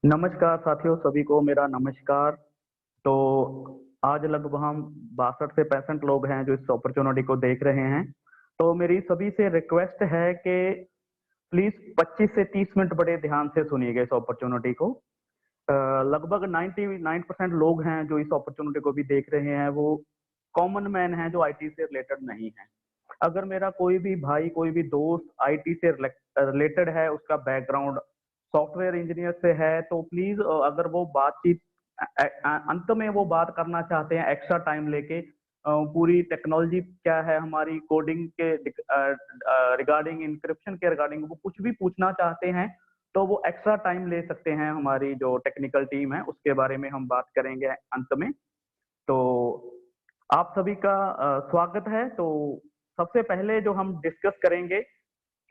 नमस्कार साथियों, सभी को मेरा नमस्कार। तो आज लगभग हम 62 से 65 लोग हैं जो इस अपॉर्चुनिटी को देख रहे हैं। तो मेरी सभी से रिक्वेस्ट है कि प्लीज 25 से 30 मिनट बड़े ध्यान से सुनिएगा इस अपॉर्चुनिटी को। लगभग 99% लोग हैं जो इस अपॉर्चुनिटी को भी देख रहे हैं, वो कॉमन मैन हैं जो आईटी से रिलेटेड नहीं है। अगर मेरा कोई भी भाई, कोई भी दोस्त आईटी से रिलेटेड है, उसका बैकग्राउंड सॉफ्टवेयर इंजीनियर से है, तो प्लीज अगर वो बातचीत अंत में वो बात करना चाहते हैं एक्स्ट्रा टाइम लेके, पूरी टेक्नोलॉजी क्या है हमारी, कोडिंग के रिगार्डिंग, इंक्रिप्शन के रिगार्डिंग वो कुछ भी पूछना चाहते हैं, तो वो एक्स्ट्रा टाइम ले सकते हैं। हमारी जो टेक्निकल टीम है उसके बारे में हम बात करेंगे अंत में। तो आप सभी का स्वागत है। तो सबसे पहले जो हम डिस्कस करेंगे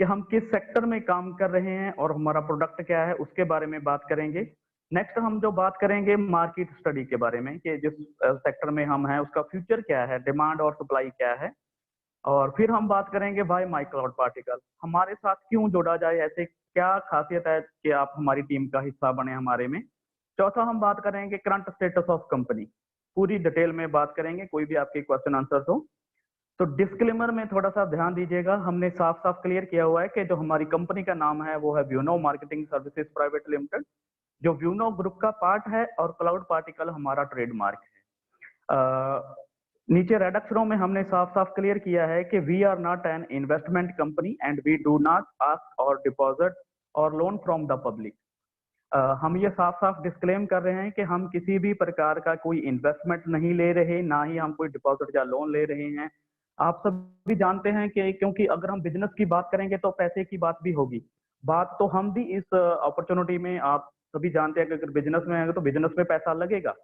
कि हम किस सेक्टर में काम कर रहे हैं और हमारा प्रोडक्ट क्या है, उसके बारे में बात करेंगे। नेक्स्ट हम जो बात करेंगे मार्केट स्टडी के बारे में कि जिस सेक्टर में हम हैं उसका फ्यूचर क्या है, डिमांड और सप्लाई क्या है। और फिर हम बात करेंगे वाई माई क्लाउड पार्टिकल, हमारे साथ क्यों जोड़ा जाए, ऐसे क्या खासियत है कि आप हमारी टीम का हिस्सा बने हमारे में। चौथा हम बात करेंगे करंट स्टेटस ऑफ कंपनी, पूरी डिटेल में बात करेंगे, कोई भी आपके क्वेश्चन आंसर हो। तो डिस्क्लेमर में थोड़ा सा ध्यान दीजिएगा, हमने साफ साफ क्लियर किया हुआ है कि जो हमारी कंपनी का नाम है वो है व्यूनो मार्केटिंग सर्विसेज प्राइवेट लिमिटेड, जो व्यूनो ग्रुप का पार्ट है, और क्लाउड पार्टिकल हमारा ट्रेडमार्क है। नीचे रेड अक्षरों में हमने साफ साफ क्लियर किया है कि we are not an investment company and we do not ask और डिपॉजिट और लोन फ्रॉम द पब्लिक। हम ये साफ साफ डिस्क्लेम कर रहे हैं कि हम किसी भी प्रकार का कोई इन्वेस्टमेंट नहीं ले रहे, ना ही हम कोई डिपॉजिट या लोन ले रहे हैं। आप सब भी जानते हैं कि क्योंकि अगर हम बिजनेस की बात करेंगे तो पैसे की बात भी होगी। बात तो हम भी इस अपॉर्चुनिटी में, आप सभी जानते हैं कि अगर बिजनेस में आएंगे तो बिजनेस में पैसा लगेगा।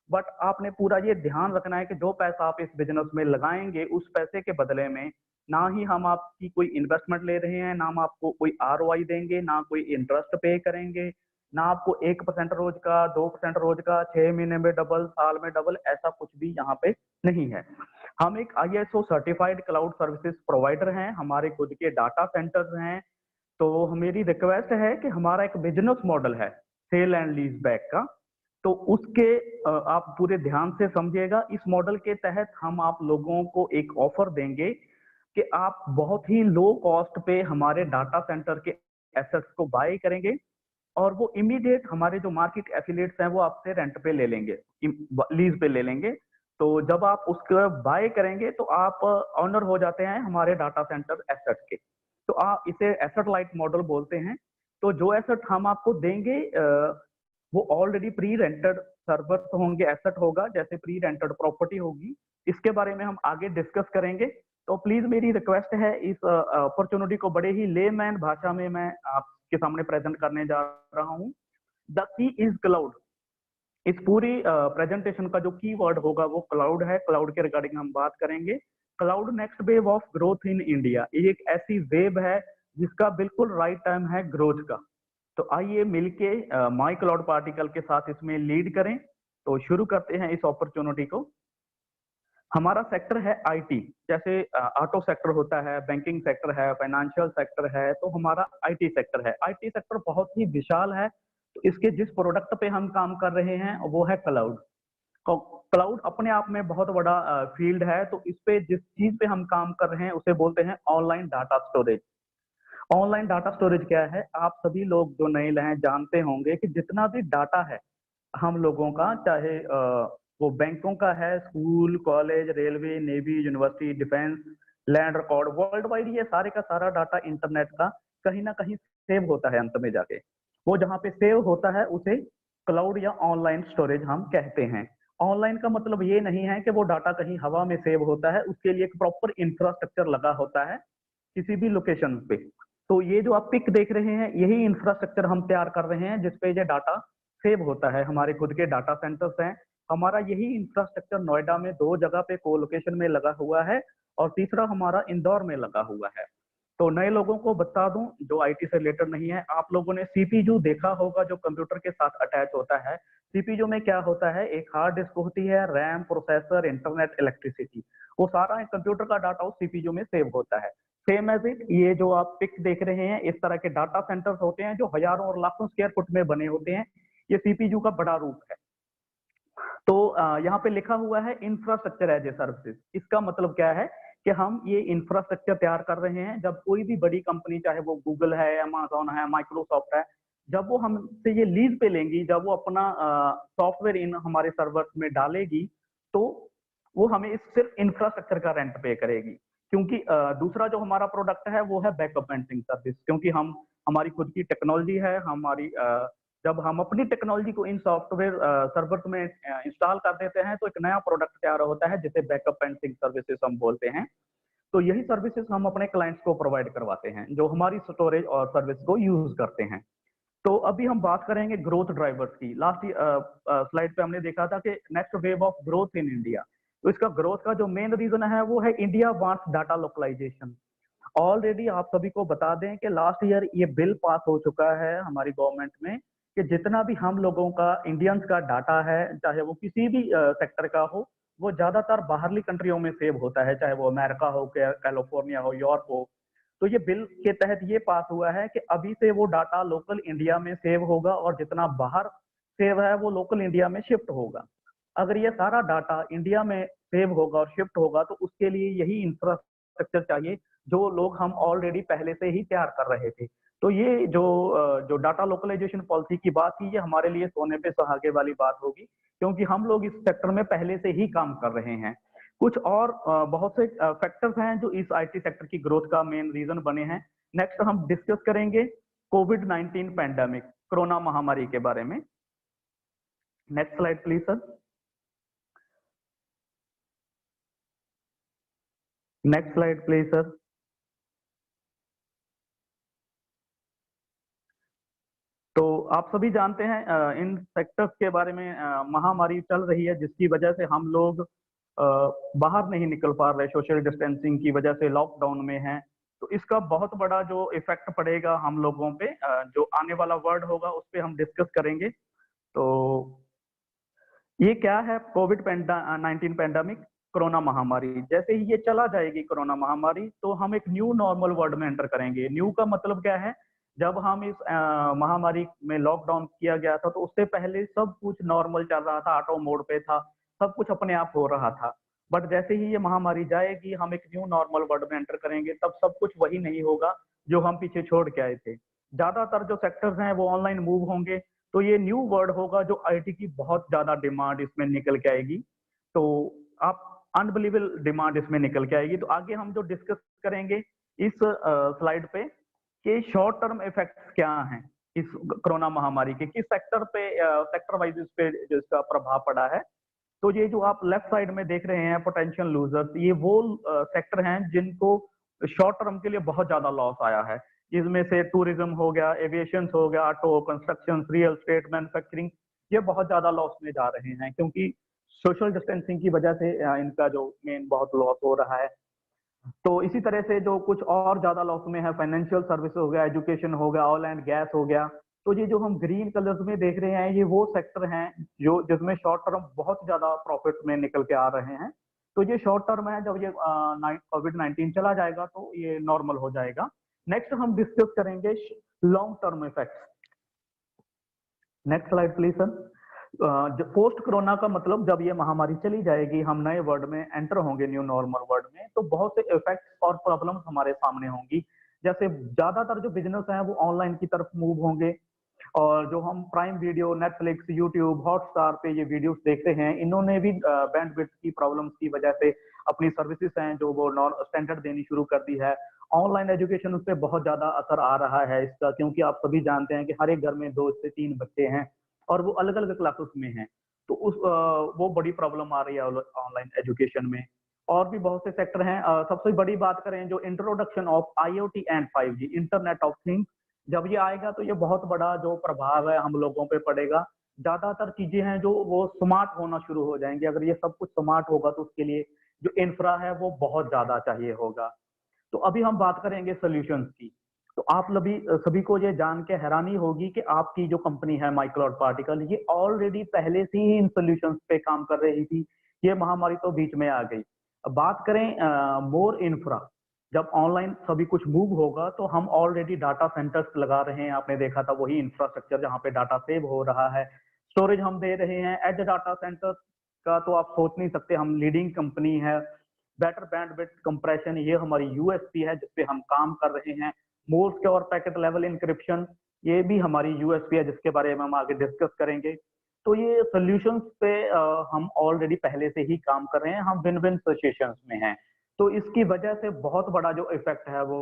बट आपने पूरा ये ध्यान रखना है कि जो पैसा आप इस बिजनेस में लगाएंगे उस पैसे के बदले में ना ही हम आपकी कोई इन्वेस्टमेंट ले रहे हैं, ना हम आपको कोई आरओआई देंगे, ना कोई इंटरेस्ट पे करेंगे, ना आपको 1% रोज का, 2% रोज का, 6 महीने में डबल, साल में डबल, ऐसा कुछ भी यहाँ पे नहीं है। हम एक ISO certified cloud services provider हैं, हमारे खुद के डाटा सेंटर्स हैं। तो मेरी रिक्वेस्ट है कि हमारा एक बिजनेस मॉडल है सेल एंड लीज बैक का, तो उसके आप पूरे ध्यान से समझिएगा। इस मॉडल के तहत हम आप लोगों को एक ऑफर देंगे कि आप बहुत ही लो कॉस्ट पे हमारे डाटा सेंटर के एसेट्स को बाय करेंगे, और वो इमीडिएट हमारे जो मार्केट एफिलिएट्स हैं वो आपसे रेंट पे ले लेंगे, लीज पे ले लेंगे। तो जब आप उसको बाय करेंगे तो आप ऑनर हो जाते हैं हमारे डाटा सेंटर एसेट के। तो आप इसे एसेट लाइट मॉडल बोलते हैं। तो जो एसेट हम आपको देंगे वो ऑलरेडी प्री रेंटेड सर्वर्स होंगे, एसेट होगा, जैसे प्री रेंटेड प्रॉपर्टी होगी। इसके बारे में हम आगे डिस्कस करेंगे। तो प्लीज मेरी रिक्वेस्ट है, इस अपॉर्चुनिटी को बड़े ही लेमैन भाषा में मैं आपके सामने प्रेजेंट करने जा रहा हूँ। The key is cloud. इस पूरी प्रेजेंटेशन का जो कीवर्ड होगा वो क्लाउड है। क्लाउड के रिगार्डिंग हम बात करेंगे। Cloud next wave of growth in India, ये एक ऐसी वेव है जिसका बिल्कुल राइट टाइम है ग्रोथ का। तो आइए मिलके माई क्लाउड पार्टिकल के साथ इसमें लीड करें। तो शुरू करते हैं इस अपॉर्चुनिटी को। हमारा सेक्टर है आईटी, जैसे ऑटो सेक्टर होता है, बैंकिंग सेक्टर है, फाइनेंशियल सेक्टर है, तो हमारा आईटी सेक्टर है। आईटी सेक्टर बहुत ही विशाल है। तो इसके जिस प्रोडक्ट पे हम काम कर रहे हैं वो है क्लाउड। तो क्लाउड अपने आप में बहुत बड़ा फील्ड है। तो इस पे जिस चीज पे हम काम कर रहे हैं उसे बोलते हैं online data storage. Online data storage क्या है, आप सभी लोग जो नए हैं जानते होंगे कि जितना भी डाटा है हम लोगों का, चाहे वो बैंकों का है, school, college, railway, navy, university, defence, land record, world wide, ये सारे का सारा डाटा इंटरनेट का कहीं ना कहीं सेव होता है अंत में जाके। वो जहाँ पे सेव होता है उसे क्लाउड या ऑनलाइन स्टोरेज हम कहते हैं। ऑनलाइन का मतलब ये नहीं है कि वो डाटा कहीं हवा में सेव होता है, उसके लिए एक प्रॉपर इंफ्रास्ट्रक्चर लगा होता है किसी भी लोकेशन पे। तो ये जो आप पिक देख रहे हैं यही इंफ्रास्ट्रक्चर हम तैयार कर रहे हैं जिसपे ये डाटा सेव होता है। हमारे खुद के डाटा सेंटर्स हैं। हमारा यही इंफ्रास्ट्रक्चर नोएडा में 2 जगह पे को लोकेशन में लगा हुआ है, और तीसरा हमारा इंदौर में लगा हुआ है। तो नए लोगों को बता दूं जो आईटी से रिलेटेड नहीं है, आप लोगों ने सीपीयू देखा होगा जो कंप्यूटर के साथ अटैच होता है। सीपीयू में क्या होता है, एक हार्ड डिस्क होती है, रैम, प्रोसेसर, इंटरनेट, इलेक्ट्रिसिटी, वो सारा कंप्यूटर का डाटा उस सीपीयू में सेव होता है। सेम एज इट, ये जो आप पिक देख रहे हैं, इस तरह के डाटा सेंटर्स होते हैं जो हजारों और लाखों स्क्वायर फुट में बने होते हैं। ये सीपीयू का बड़ा रूप है। तो यहाँ पे लिखा हुआ है इंफ्रास्ट्रक्चर एज ए सर्विसेज। इसका मतलब क्या है कि हम ये इंफ्रास्ट्रक्चर तैयार कर रहे हैं। जब कोई भी बड़ी कंपनी, चाहे वो गूगल है, अमेज़न है, माइक्रोसॉफ्ट है, जब वो हमसे ये लीज पे लेंगी, जब वो अपना सॉफ्टवेयर इन हमारे सर्वर्स में डालेगी, तो वो हमें इस सिर्फ इंफ्रास्ट्रक्चर का रेंट पे करेगी। क्योंकि दूसरा जो हमारा प्रोडक्ट है वो है बैकअप एंड सिंक सर्विस। क्योंकि हम हमारी खुद की टेक्नोलॉजी है, हमारी जब हम अपनी टेक्नोलॉजी को इन सॉफ्टवेयर सर्वर्स में इंस्टॉल कर देते हैं, तो एक नया प्रोडक्ट तैयार होता है जिसे बैकअप एंड सिंक सर्विसेज हम बोलते हैं। तो यही सर्विसेज हम अपने क्लाइंट्स को प्रोवाइड करवाते हैं, जो हमारी स्टोरेज और सर्विस को यूज करते हैं। तो अभी हम बात करेंगे ग्रोथ ड्राइवर्स की। लास्ट स्लाइड पे हमने देखा था कि next wave of growth in India. तो इसका ग्रोथ का जो मेन रीजन है वो है India wants data localisation. Already आप सभी को बता दें कि लास्ट ईयर ये बिल पास हो चुका है हमारी गवर्नमेंट में कि जितना भी हम लोगों का इंडियंस का डाटा है, चाहे वो किसी भी सेक्टर का हो, वो ज्यादातर बाहरली कंट्रियों में सेव होता है, चाहे वो अमेरिका हो, कैलिफोर्निया हो, यूरोप हो। तो ये बिल के तहत ये पास हुआ है कि अभी से वो डाटा लोकल इंडिया में सेव होगा और जितना बाहर सेव है वो लोकल इंडिया में शिफ्ट होगा। अगर ये सारा डाटा इंडिया में सेव होगा और शिफ्ट होगा, तो उसके लिए यही इंफ्रास्ट्रक्चर चाहिए जो लोग हम ऑलरेडी पहले से ही तैयार कर रहे थे। तो ये जो डाटा लोकलाइजेशन पॉलिसी की बात की, ये हमारे लिए सोने पे सुहागे वाली बात होगी, क्योंकि हम लोग इस सेक्टर में पहले से ही काम कर रहे हैं। कुछ और बहुत से फैक्टर्स हैं जो इस आईटी सेक्टर की ग्रोथ का मेन रीजन बने हैं। नेक्स्ट हम डिस्कस करेंगे कोविड-19 पैंडेमिक, कोरोना महामारी के बारे में। Next slide please sir. Next slide please sir. तो आप सभी जानते हैं इन सेक्टर्स के बारे में, महामारी चल रही है जिसकी वजह से हम लोग बाहर नहीं निकल पा रहे, सोशल डिस्टेंसिंग की वजह से लॉकडाउन में हैं। तो इसका बहुत बड़ा जो इफेक्ट पड़ेगा हम लोगों पे, जो आने वाला वर्ड होगा उस पर हम डिस्कस करेंगे। तो ये क्या है कोविड-19 पैंडेमिक, कोरोना महामारी। जैसे ही ये चला जाएगी कोरोना महामारी, तो हम एक न्यू नॉर्मल वर्ल्ड में एंटर करेंगे। न्यू का मतलब क्या है? जब हम इस महामारी में लॉकडाउन किया गया था, तो उससे पहले सब कुछ नॉर्मल चल रहा था, ऑटो मोड पे था, सब कुछ अपने आप हो रहा था। बट जैसे ही ये महामारी जाएगी, हम एक न्यू नॉर्मल वर्ल्ड में एंटर करेंगे, तब सब कुछ वही नहीं होगा जो हम पीछे छोड़ के आए थे। ज्यादातर जो सेक्टर्स हैं वो ऑनलाइन मूव होंगे। तो ये न्यू वर्ड होगा जो आईटी की बहुत ज्यादा डिमांड इसमें निकल के आएगी। तो आप अनबिलीवेबल डिमांड इसमें निकल के आएगी। तो आगे हम जो डिस्कस करेंगे इस स्लाइड पे कि शॉर्ट टर्म इफेक्ट्स क्या हैं इस कोरोना महामारी के, किस सेक्टर पे, सेक्टर वाइज इस पे जो इसका प्रभाव पड़ा है। तो ये जो आप लेफ्ट साइड में देख रहे हैं पोटेंशियल लूजर्स, ये वो सेक्टर हैं जिनको शॉर्ट टर्म के लिए बहुत ज्यादा लॉस आया है। इसमें से टूरिज्म हो गया, एविएशन हो गया, auto, construction, real estate, manufacturing, ये बहुत ज्यादा लॉस में जा रहे हैं क्योंकि सोशल डिस्टेंसिंग की वजह से इनका जो मेन बहुत लॉस हो रहा है। तो इसी तरह से जो कुछ और ज्यादा लॉस में है, फाइनेंशियल सर्विस हो गया, एजुकेशन हो गया, ऑयल एंड गैस हो गया। तो ये जो हम ग्रीन कलर्स में देख रहे हैं, ये वो सेक्टर हैं जो जिसमें शॉर्ट टर्म बहुत ज्यादा प्रॉफिट में निकल के आ रहे हैं। तो ये शॉर्ट टर्म है, जब ये कोविड-19 चला जाएगा तो ये नॉर्मल हो जाएगा। नेक्स्ट हम डिस्कस करेंगे long term effects. Next slide please sir. Post corona का मतलब जब ये महामारी चली जाएगी, हम नए वर्ल्ड में एंटर होंगे, न्यू नॉर्मल वर्ल्ड में, तो बहुत से इफेक्ट्स और प्रॉब्लम्स हमारे सामने होंगी। जैसे ज्यादातर जो बिजनेस हैं वो ऑनलाइन की तरफ मूव होंगे, और जो हम prime video, Netflix, YouTube, Hotstar पे ये वीडियोस देखते हैं, इन्होंने भी बैंडविड्थ की प्रॉब्लम्स की वजह से अपनी सर्विसेज हैं जो वो नॉन स्टैंडर्ड देनी शुरू कर दी है। ऑनलाइन एजुकेशन उस पर बहुत ज्यादा असर आ रहा है इसका, क्योंकि आप सभी जानते हैं कि हर एक घर में 2 से 3 बच्चे हैं और वो अलग अलग क्लासेस में हैं। तो वो बड़ी प्रॉब्लम आ रही है ऑनलाइन एजुकेशन में। और भी बहुत से सेक्टर हैं। सबसे बड़ी बात करें, जो introduction of IoT and 5G, internet of things, जब ये आएगा तो ये बहुत बड़ा जो प्रभाव है हम लोगों पे पड़ेगा। ज्यादातर चीजें हैं जो वो स्मार्ट होना शुरू हो जाएंगी। अगर ये सब कुछ स्मार्ट होगा तो उसके लिए जो इंफ्रा है वो बहुत ज्यादा चाहिए होगा। तो अभी हम बात करेंगे सोल्यूशंस की। तो आप सभी को ये जान के हैरानी होगी कि आपकी जो कंपनी है माइक्रोलॉट पार्टिकल, ये ऑलरेडी पहले से ही इन सोल्यूशंस पे काम कर रही थी। ये महामारी तो बीच में आ गई। अब बात करें मोर इंफ्रा, जब ऑनलाइन सभी कुछ मूव होगा तो हम ऑलरेडी डाटा सेंटर्स लगा रहे हैं। आपने देखा था वही इंफ्रास्ट्रक्चर जहाँ पे डाटा सेव हो रहा है, स्टोरेज हम दे रहे हैं एज डाटा सेंटर का, तो आप सोच नहीं सकते, हम लीडिंग कंपनी है। बेटर बैंडविड्थ कंप्रेशन, ये हमारी यूएसपी है जिसपे हम काम कर रहे हैं। More secure packet level encryption, ये भी हमारी यूएसपी है जिसके बारे में हम आगे डिस्कस करेंगे। तो ये सॉल्यूशंस पे हम ऑलरेडी पहले से ही काम कर रहे हैं, हम विन विन सिचुएशंस में हैं। तो इसकी वजह से बहुत बड़ा जो इफेक्ट है वो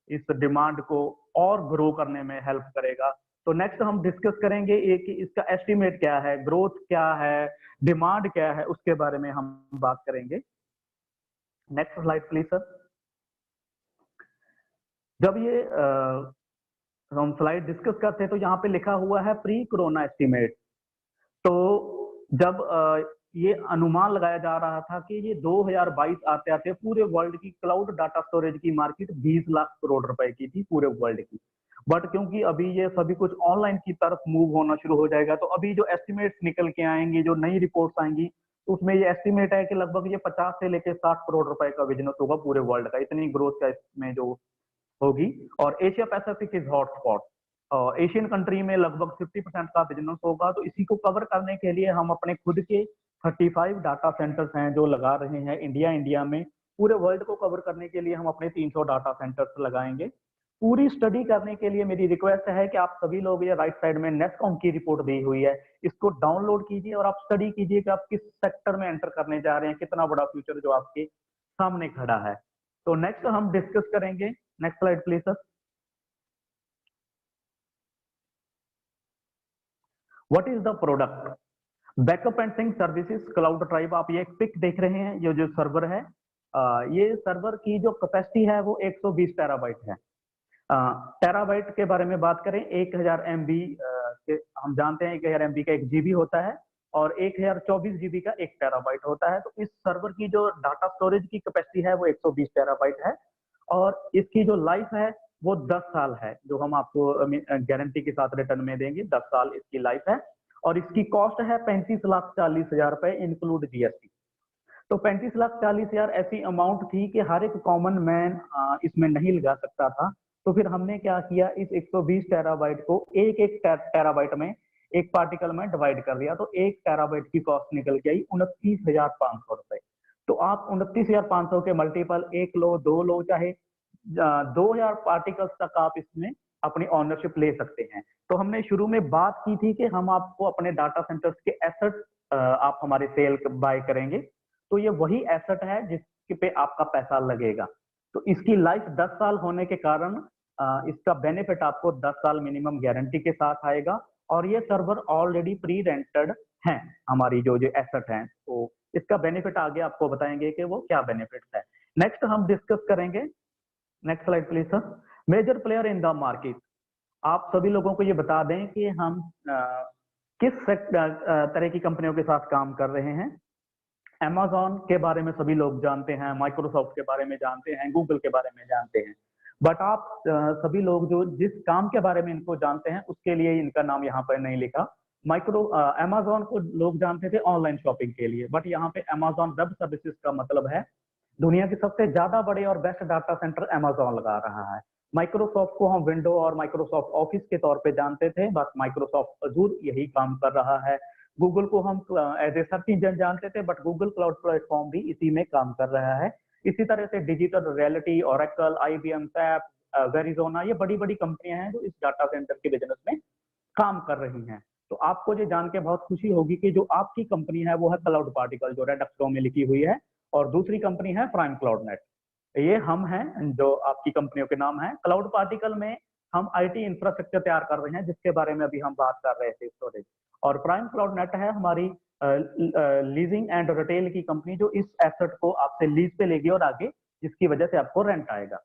इस डिमांड को और ग्रो करने में हेल्प करेगा। तो नेक्स्ट हम डिस्कस करेंगे कि इसका एस्टिमेट क्या है, ग्रोथ क्या है, डिमांड क्या है, उसके बारे में हम बात करेंगे। Next slide please sir. जब ये हम स्लाइड डिस्कस करते हैं तो यहाँ पे लिखा हुआ है प्री कोरोना एस्टिमेट। तो जब ये अनुमान लगाया जा रहा था कि ये 2022 आते आते पूरे वर्ल्ड की क्लाउड डाटा स्टोरेज की मार्केट 20 लाख करोड़ रुपए की थी पूरे वर्ल्ड की। बट क्योंकि अभी ये सभी कुछ ऑनलाइन की तरफ मूव होना शुरू हो जाएगा, तो अभी जो एस्टिमेट्स निकल के आएंगे, जो नई रिपोर्ट्स आएंगी, तो उसमें ये एस्टिमेट है कि लगभग ये 50 से लेकर 60 करोड़ रुपए का बिजनेस होगा पूरे वर्ल्ड का, इतनी ग्रोथ का इसमें जो होगी। और Asia Pacific is hotspot, Asian country में लगभग 50% का बिजनेस होगा। तो इसी को कवर करने के लिए हम अपने खुद के 35 डाटा सेंटर्स हैं जो लगा रहे हैं इंडिया में। पूरे वर्ल्ड को कवर करने के लिए हम अपने 300 डाटा सेंटर्स लगाएंगे। पूरी स्टडी करने के लिए मेरी रिक्वेस्ट है कि आप सभी लोग, ये राइट साइड में नेस्कॉम की रिपोर्ट दी हुई है, इसको डाउनलोड कीजिए और आप स्टडी कीजिए कि आप किस सेक्टर में एंटर करने जा रहे हैं, कितना बड़ा फ्यूचर जो आपके सामने खड़ा है। तो नेक्स्ट हम डिस्कस करेंगे। Next slide please sir. What is the product? Backup and sync services cloud tribe. आप ये एक पिक देख रहे हैं, ये जो सर्वर है, ये सर्वर की जो कैपेसिटी है वो 120 टेराबाइट है। टेराबाइट के बारे में बात करें, 1000 MB हम जानते हैं 1000 MB का 1 GB होता है और 1024 GB का 1 टेराबाइट होता है। तो इस सर्वर की जो डाटा स्टोरेज की कैपेसिटी है वो 120 टेराबाइट है और इसकी जो लाइफ है वो 10 साल है, जो हम आपको गारंटी के साथ रिटर्न में देंगे। 10 साल इसकी लाइफ है और इसकी कॉस्ट है 35,40,000 रुपए इंक्लूड जीएसटी। तो 35,40,000 ऐसी अमाउंट थी कि हर एक कॉमन मैन इसमें नहीं लगा सकता था। तो फिर हमने क्या किया, इस 120 टेराबाइट को एक एक टेराबाइट में, एक पार्टिकल में डिवाइड कर दिया। तो 1 टेराबाइट की कॉस्ट निकल के आई 29,500 रुपए। तो आप 29,500 के मल्टीपल 1 लो, 2 लो, चाहे 2000 पार्टिकल्स तक आप इसमें अपनी ऑनरशिप ले सकते हैं। तो हमने शुरू में बात की थी कि हम आपको अपने डाटा सेंटर्स के एसेट आप हमारे सेल बाय करेंगे, तो ये वही एसेट है जिस पे आपका पैसा लगेगा। तो इसकी लाइफ 10 साल होने के कारण इसका बेनिफिट आपको 10 साल मिनिमम गारंटी के साथ आएगा। और ये सर्वर ऑलरेडी प्री रेंटेड है, हमारी जो जो एसेट है। तो इसका बेनिफिट आगे आपको बताएंगे कि वो क्या बेनिफिट है। नेक्स्ट हम डिस्कस करेंगे। Next slide please sir. Major player in the market. आप सभी लोगों को ये बता दें कि हम किस तरह की कंपनियों के साथ काम कर रहे हैं। Amazon के बारे में सभी लोग जानते हैं, माइक्रोसॉफ्ट के बारे में जानते हैं, गूगल के बारे में जानते हैं। बट आप सभी लोग जो जिस काम के बारे में इनको जानते हैं उसके लिए इनका नाम यहाँ पर नहीं लिखा। Amazon को लोग जानते थे ऑनलाइन शॉपिंग के लिए, बट यहाँ पे Amazon वेब सर्विसेज का मतलब है दुनिया के सबसे ज्यादा बड़े और बेस्ट डाटा सेंटर Amazon लगा रहा है। माइक्रोसॉफ्ट को हम विंडो और माइक्रोसॉफ्ट ऑफिस के तौर पे जानते थे, बस माइक्रोसॉफ्ट अजूर यही काम कर रहा है। गूगल को हम एज ए सर्च इंजन जानते थे, बट गूगल क्लाउड प्लेटफॉर्म भी इसी में काम कर रहा है। इसी तरह से digital reality, Oracle, IBM, SAP, वेरिजोना, ये बड़ी बड़ी कंपनियां हैं जो इस डाटा सेंटर के बिजनेस में काम कर रही हैं। तो आपको ये जान के बहुत खुशी होगी कि जो आपकी कंपनी है वो है क्लाउड पार्टिकल, जो रेड अक्षरों में लिखी हुई है, और दूसरी कंपनी है प्राइम क्लाउड नेट। ये हम हैं जो आपकी कंपनियों के नाम है। क्लाउड पार्टिकल में हम IT इंफ्रास्ट्रक्चर तैयार कर रहे हैं जिसके बारे में अभी हम बात कर रहे थे, स्टोरेज। और प्राइम क्लाउड नेट है हमारी लीजिंग एंड रिटेल की कंपनी जो इस एसेट को आपसे लीज पे लेगी और आगे जिसकी वजह से आपको रेंट आएगा।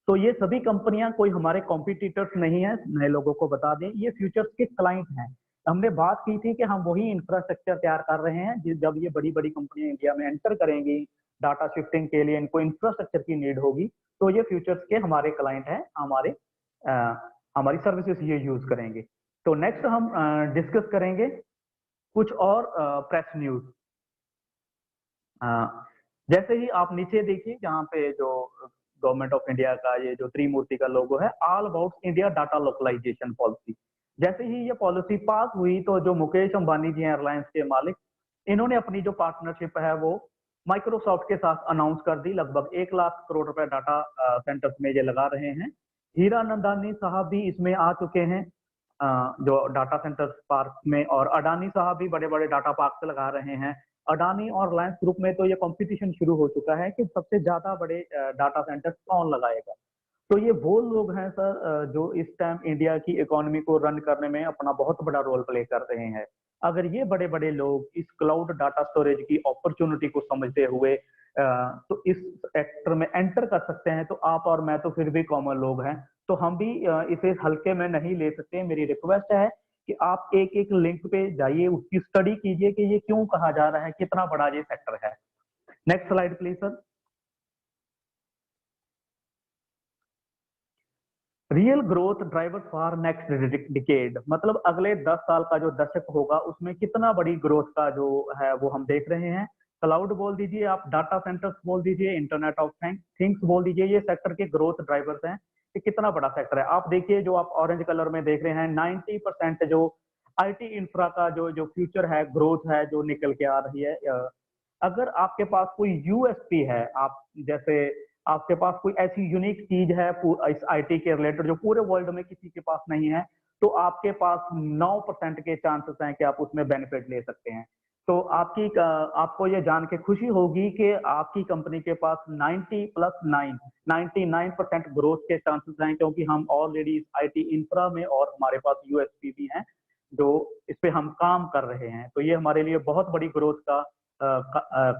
तो ये सभी कंपनियां कोई हमारे कॉम्पिटिटर्स नहीं है, नए लोगों को बता दें, ये फ्यूचर्स के क्लाइंट हैं। हमने बात की थी कि हम वही इंफ्रास्ट्रक्चर तैयार कर रहे हैं जब ये बड़ी बड़ी कंपनियां इंडिया में एंटर करेंगी, डाटा शिफ्टिंग के लिए इनको इंफ्रास्ट्रक्चर की नीड होगी, तो ये फ्यूचर्स के हमारे क्लाइंट हैं, हमारी सर्विसेज ये यूज करेंगे। तो नेक्स्ट हम डिस्कस करेंगे कुछ और प्रेस न्यूज। जैसे ही आप नीचे देखिए जहाँ पे जो गवर्नमेंट ऑफ इंडिया का ये जो त्रिमूर्ति का लोगो है, all about India data localisation policy. जैसे ही ये पॉलिसी पास हुई तो जो मुकेश अंबानी जी हैं एयरलाइंस के मालिक, इन्होंने अपनी जो पार्टनरशिप है वो माइक्रोसॉफ्ट के साथ अनाउंस कर दी। लगभग 1 लाख करोड़ रुपए डाटा सेंटर्स में ये लगा रहे हैं। हीरा नंदानी साहब भी इसमें आ चुके हैं जो डाटा सेंटर्स पार्क में, और अडानी साहब भी बड़े बड़े डाटा पार्क लगा रहे हैं। अडानी और रिलायंस ग्रुप में तो ये कंपटीशन शुरू हो चुका है कि सबसे ज्यादा बड़े डाटा सेंटर्स कौन लगाएगा। तो ये वो लोग हैं सर जो इस टाइम इंडिया की इकोनॉमी को रन करने में अपना बहुत बड़ा रोल प्ले कर रहे हैं। अगर ये बड़े बड़े लोग इस क्लाउड डाटा स्टोरेज की अपॉर्चुनिटी को समझते हुए तो इस सेक्टर में एंटर कर सकते हैं, तो आप और मैं तो फिर भी कॉमन लोग हैं, तो हम भी इसे हल्के में नहीं ले सकते। मेरी रिक्वेस्ट है कि आप एक एक लिंक पे जाइए, उसकी स्टडी कीजिए कि ये क्यों कहा जा रहा है, कितना बड़ा ये सेक्टर है। Next slide please sir. Real growth driver for next decade, मतलब अगले 10 साल का जो दशक होगा उसमें कितना बड़ी ग्रोथ का जो है वो हम देख रहे हैं। क्लाउड बोल दीजिए, आप डाटा सेंटर्स बोल दीजिए, इंटरनेट ऑफ थिंग्स बोल दीजिए, ये सेक्टर के ग्रोथ ड्राइवर्स हैं कि कितना बड़ा सेक्टर है। आप देखिए जो आप ऑरेंज कलर में देख रहे हैं 90% जो आईटी इंफ्रा का जो जो फ्यूचर है, ग्रोथ है जो निकल के आ रही है। अगर आपके पास कोई यूएसपी है, आप जैसे आपके पास कोई ऐसी यूनिक चीज है इस आईटी के रिलेटेड जो पूरे वर्ल्ड में किसी के पास नहीं है, तो आपके पास 9% के चांसेस हैं कि आप उसमें बेनिफिट ले सकते हैं। तो आपको ये जान के खुशी होगी कि आपकी कंपनी के पास 99% ग्रोथ के चांसेस हैं, क्योंकि हम ऑलरेडी इस आईटी इंफ्रा में और हमारे पास यूएसपी भी हैं जो इस पे हम काम कर रहे हैं। तो ये हमारे लिए बहुत बड़ी ग्रोथ का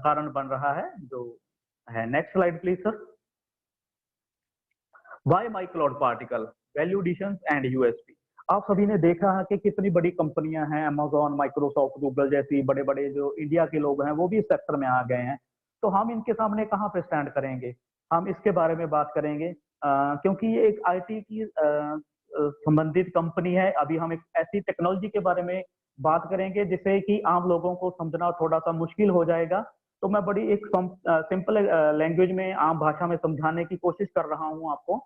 कारण बन रहा है जो है। Next slide please sir. Why my cloud particle, value addition and USP. आप सभी ने देखा है कि कितनी बड़ी कंपनियां हैं, अमेजोन, माइक्रोसॉफ्ट, गूगल जैसी बड़े बड़े जो इंडिया के लोग हैं वो भी इस सेक्टर में आ गए हैं। तो हम इनके सामने कहाँ पे स्टैंड करेंगे, हम इसके बारे में बात करेंगे क्योंकि ये एक आईटी की संबंधित कंपनी है। अभी हम एक ऐसी टेक्नोलॉजी के बारे में बात करेंगे जिसे कि आम लोगों को समझना थोड़ा सा मुश्किल हो जाएगा। तो मैं बड़ी एक सिंपल लैंग्वेज में, आम भाषा में समझाने की कोशिश कर रहा हूँ आपको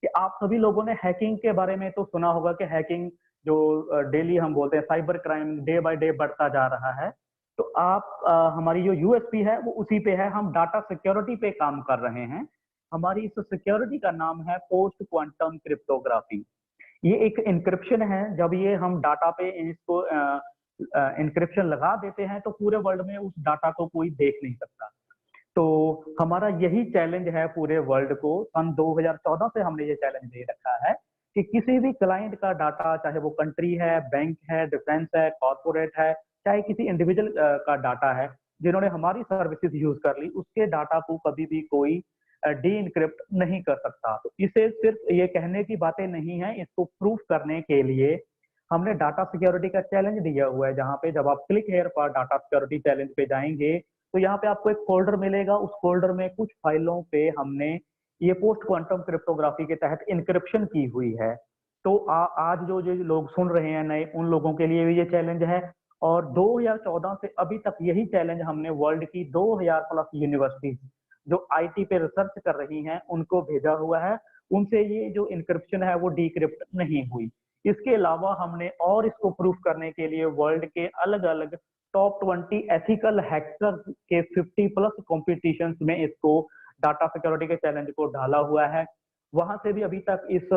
कि आप सभी लोगों ने हैकिंग के बारे में तो सुना होगा कि हैकिंग जो डेली हम बोलते हैं cyber crime day by day बढ़ता जा रहा है। तो हमारी जो यूएसपी है वो उसी पे है, हम डाटा सिक्योरिटी पे काम कर रहे हैं। हमारी इस सिक्योरिटी का नाम है पोस्ट क्वांटम क्रिप्टोग्राफी। ये एक इंक्रिप्शन है, जब ये हम डाटा पे इसको इंक्रिप्शन लगा देते हैं तो पूरे वर्ल्ड में उस डाटा को कोई देख नहीं सकता। तो हमारा यही चैलेंज है पूरे वर्ल्ड को। सन 2014 से हमने ये चैलेंज दे रखा है कि किसी भी क्लाइंट का डाटा, चाहे वो कंट्री है, बैंक है, डिफेंस है, कॉर्पोरेट है, चाहे किसी इंडिविजुअल का डाटा है, जिन्होंने हमारी सर्विसेज यूज कर ली, उसके डाटा को कभी भी कोई डी इनक्रिप्ट नहीं कर सकता। तो इसे सिर्फ ये कहने की बातें नहीं है, इसको प्रूफ करने के लिए हमने डाटा सिक्योरिटी का चैलेंज दिया हुआ है, जहां पे जब आप क्लिक हेयर पर डाटा सिक्योरिटी चैलेंज पे जाएंगे तो यहाँ पे आपको एक फोल्डर मिलेगा। उस फोल्डर में कुछ फाइलों पे हमने ये पोस्ट क्वांटम क्रिप्टोग्राफी के तहत इंक्रिप्शन की हुई है। तो आज जो जो लोग सुन रहे हैं नए, उन लोगों के लिए भी ये चैलेंज है। और 2014 से अभी तक यही चैलेंज हमने वर्ल्ड की 2000 प्लस यूनिवर्सिटी जो आईटी पे रिसर्च कर रही हैं उनको भेजा हुआ है। उनसे ये जो इंक्रिप्शन है वो डिक्रिप्ट नहीं हुई। इसके अलावा हमने और इसको प्रूफ करने के लिए वर्ल्ड के अलग अलग टॉप 20 एथिकल हैकर के 50 प्लस कॉम्पिटिशंस में इसको डाटा सिक्योरिटी के चैलेंज को डाला हुआ है। वहां से भी अभी तक इस